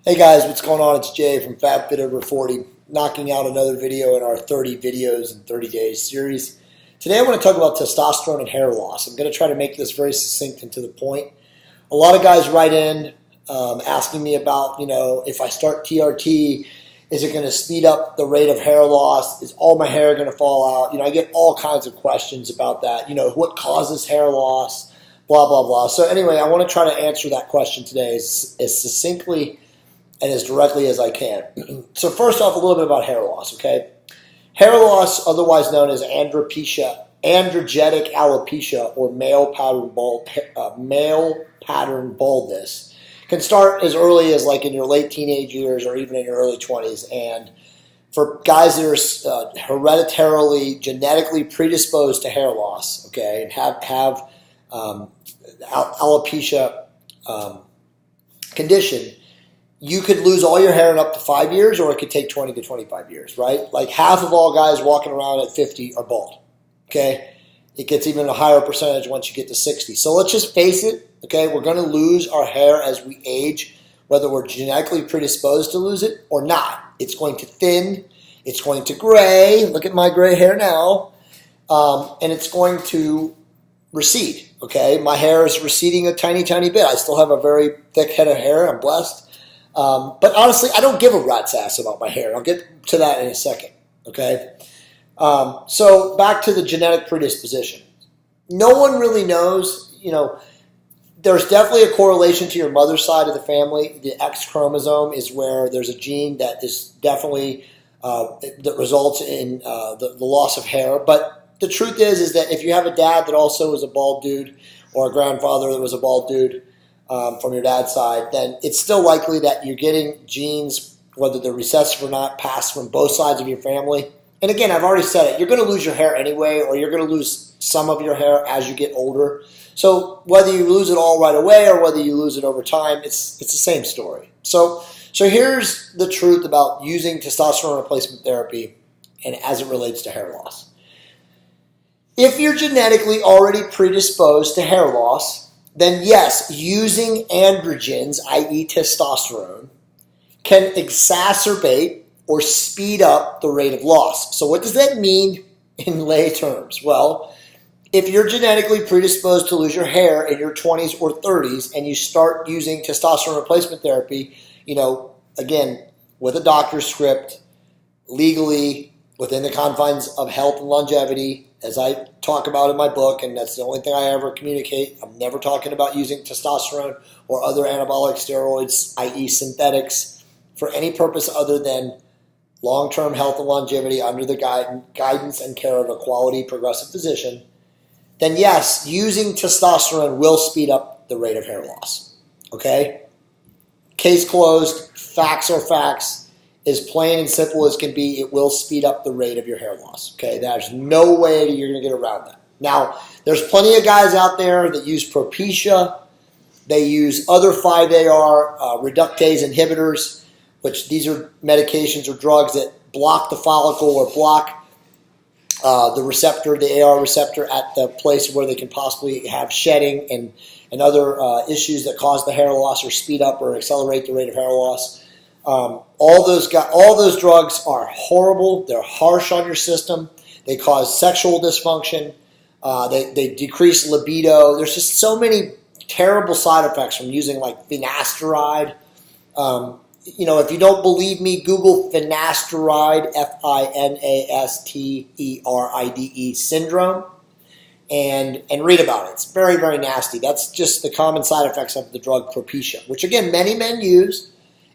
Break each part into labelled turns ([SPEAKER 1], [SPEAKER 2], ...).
[SPEAKER 1] Hey guys, what's going on? It's Jay from FabFitOver40, knocking out another video in our 30 videos in 30 days series. Today I want to talk about testosterone and hair loss. I'm going to try to make this very succinct and to the point. A lot of guys write in asking me about, if I start TRT, is it going to speed up the rate of hair loss? Is all my hair going to fall out? I get all kinds of questions about that. What causes hair loss? Blah, blah, blah. So anyway, I want to try to answer that question today as succinctly and as directly as I can. So first off, a little bit about hair loss, okay? Hair loss, otherwise known as androgenetic alopecia or male pattern baldness, can start as early as like in your late teenage years or even in your early 20s. And for guys that are hereditarily, genetically predisposed to hair loss, okay, and have alopecia condition, you could lose all your hair in up to 5 years, or it could take 20 to 25 years, right? Like half of all guys walking around at 50 are bald, okay? It gets even a higher percentage once you get to 60. So let's just face it, okay? We're going to lose our hair as we age, whether we're genetically predisposed to lose it or not. It's going to thin. It's going to gray. Look at my gray hair now. And it's going to recede, okay? My hair is receding a tiny, tiny bit. I still have a very thick head of hair. I'm blessed. But honestly, I don't give a rat's ass about my hair. I'll get to that in a second, okay? So back to the genetic predisposition. No one really knows, there's definitely a correlation to your mother's side of the family. The X chromosome is where there's a gene that is definitely, that results in the loss of hair. But the truth is that if you have a dad that also is a bald dude or a grandfather that was a bald dude, from your dad's side, then it's still likely that you're getting genes, whether they're recessive or not, passed from both sides of your family. And again, I've already said it, you're going to lose your hair anyway, or you're going to lose some of your hair as you get older. So whether you lose it all right away or whether you lose it over time, it's the same story. So here's the truth about using testosterone replacement therapy and as it relates to hair loss. If you're genetically already predisposed to hair loss, then yes, using androgens, i.e. testosterone, can exacerbate or speed up the rate of loss. So what does that mean in lay terms? Well, if you're genetically predisposed to lose your hair in your 20s or 30s and you start using testosterone replacement therapy, again, with a doctor's script, legally, within the confines of health and longevity, as I talk about in my book, and that's the only thing I ever communicate. I'm never talking about using testosterone or other anabolic steroids, i.e. synthetics, for any purpose other than long-term health and longevity under the guidance and care of a quality progressive physician. Then yes, using testosterone will speed up the rate of hair loss. Okay? Case closed. Facts are facts. As plain and simple as can be, it will speed up the rate of your hair loss. Okay, there's no way you're going to get around that. Now, there's plenty of guys out there that use Alopecia. They use other 5-AR reductase inhibitors, which these are medications or drugs that block the follicle or block the receptor, the AR receptor, at the place where they can possibly have shedding and other issues that cause the hair loss or speed up or accelerate the rate of hair loss. All those drugs are horrible. They're harsh on your system. They cause sexual dysfunction. They decrease libido. There's just so many terrible side effects from using like finasteride. If you don't believe me, Google finasteride, FINASTERIDE syndrome, and read about it. It's very, very nasty. That's just the common side effects of the drug Alopecia, which again, many men use.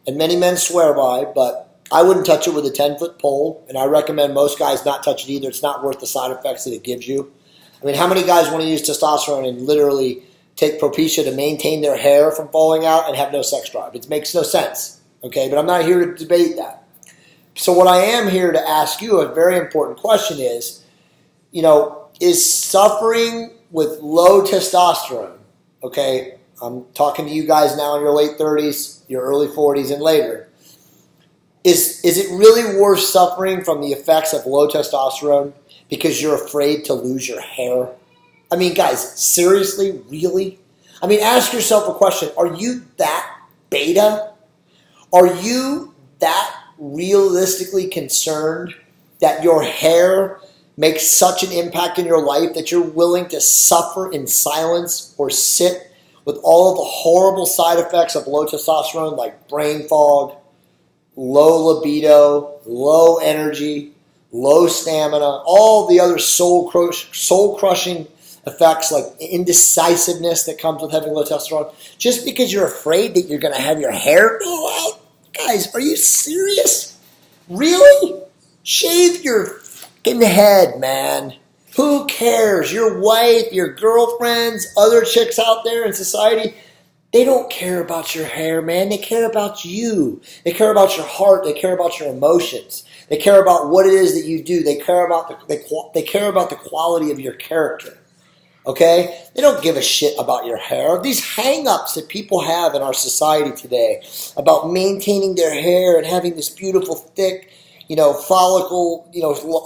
[SPEAKER 1] And many men swear by, but I wouldn't touch it with a 10-foot pole, and I recommend most guys not touch it either. It's not worth the side effects that it gives you. I mean, how many guys want to use testosterone and literally take Alopecia to maintain their hair from falling out and have no sex drive? It makes no sense, okay? But I'm not here to debate that. So what I am here to ask you, a very important question is, is suffering with low testosterone, okay? I'm talking to you guys now in your late 30s, your early 40s, and later. Is it really worth suffering from the effects of low testosterone because you're afraid to lose your hair? I mean, guys, seriously, really? I mean, ask yourself a question. Are you that beta? Are you that realistically concerned that your hair makes such an impact in your life that you're willing to suffer in silence or sit with all of the horrible side effects of low testosterone, like brain fog, low libido, low energy, low stamina, all the other soul-crushing effects like indecisiveness that comes with having low testosterone, just because you're afraid that you're going to have your hair fall out? Guys, are you serious? Really? Shave your fucking head, man. Who cares? Your wife, your girlfriends, other chicks out there in society, they don't care about your hair, man. They care about you. They care about your heart. They care about your emotions. They care about what it is that you do. They care about the quality of your character. Okay? They don't give a shit about your hair. These hang-ups that people have in our society today about maintaining their hair and having this beautiful, thick, follicle,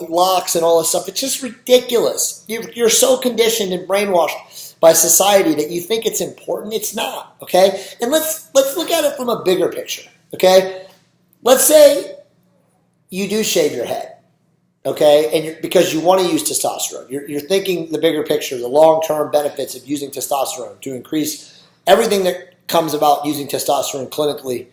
[SPEAKER 1] locks and all this stuff. It's just ridiculous. You're so conditioned and brainwashed by society that you think it's important. It's not, okay? And let's look at it from a bigger picture, okay? Let's say you do shave your head, okay? And because you want to use testosterone. You're thinking the bigger picture, the long-term benefits of using testosterone to increase everything that comes about using testosterone clinically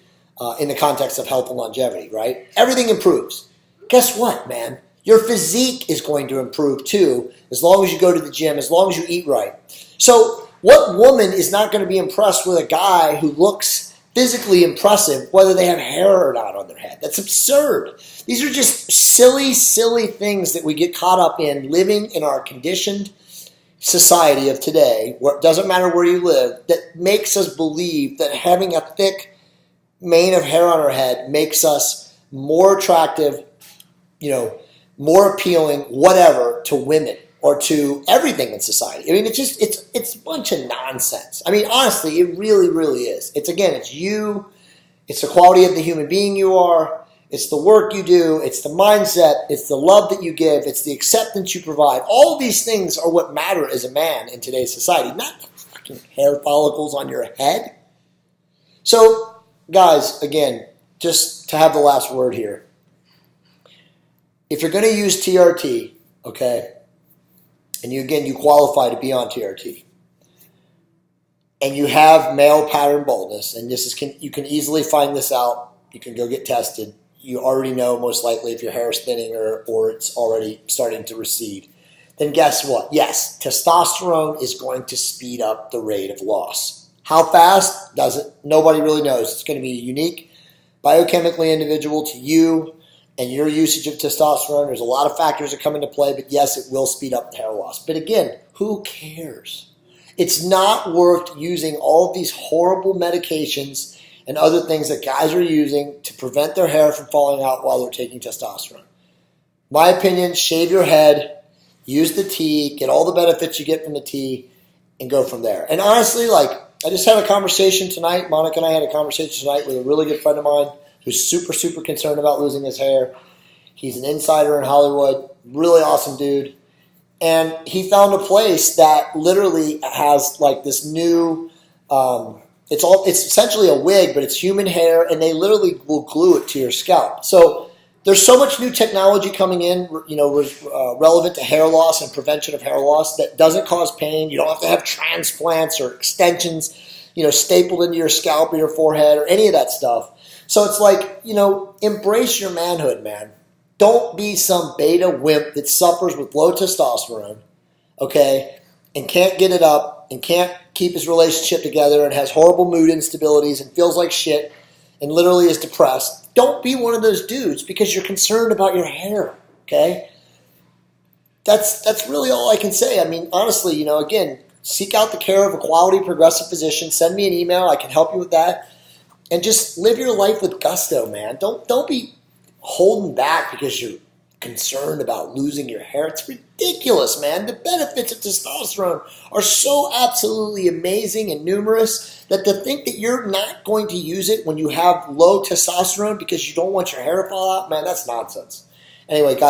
[SPEAKER 1] in the context of health and longevity, right? Everything improves. Guess what, man? Your physique is going to improve too, as long as you go to the gym, as long as you eat right. So what woman is not going to be impressed with a guy who looks physically impressive, whether they have hair or not on their head? That's absurd. These are just silly, silly things that we get caught up in living in our conditioned society of today, where it doesn't matter where you live, that makes us believe that having a thick mane of hair on our head makes us more attractive, more appealing, whatever, to women or to everything in society. I mean, it's a bunch of nonsense. I mean, honestly, it really, really is. It's you, it's the quality of the human being you are, it's the work you do, it's the mindset, it's the love that you give, it's the acceptance you provide. All of these things are what matter as a man in today's society, not the fucking hair follicles on your head. So, guys, again, just to have the last word here. If you're going to use TRT, okay, and you qualify to be on TRT, and you have male pattern baldness, and you can easily find this out. You can go get tested. You already know most likely if your hair is thinning or it's already starting to recede. Then guess what? Yes, testosterone is going to speed up the rate of loss. How fast? Nobody really knows. It's going to be unique, biochemically individual to you and your usage of testosterone. There's a lot of factors that come into play, but yes, it will speed up the hair loss. But again, who cares? It's not worth using all of these horrible medications and other things that guys are using to prevent their hair from falling out while they're taking testosterone. My opinion, shave your head, use the tea, get all the benefits you get from the tea, and go from there. And honestly, I just had a conversation tonight. Monica and I had a conversation tonight with a really good friend of mine who's super, super concerned about losing his hair. He's an insider in Hollywood, really awesome dude. And he found a place that literally has this new, it's essentially a wig, but it's human hair, and they literally will glue it to your scalp. So there's so much new technology coming in, relevant to hair loss and prevention of hair loss that doesn't cause pain. You don't have to have transplants or extensions, stapled into your scalp or your forehead or any of that stuff. So it's embrace your manhood, man. Don't be some beta wimp that suffers with low testosterone, okay, and can't get it up and can't keep his relationship together and has horrible mood instabilities and feels like shit and literally is depressed. Don't be one of those dudes because you're concerned about your hair, okay? That's really all I can say. I mean, honestly, again, seek out the care of a quality progressive physician. Send me an email. I can help you with that. And just live your life with gusto, man. Don't be holding back because you're concerned about losing your hair. It's ridiculous, man. The benefits of testosterone are so absolutely amazing and numerous that to think that you're not going to use it when you have low testosterone because you don't want your hair to fall out, man, that's nonsense. Anyway, guys,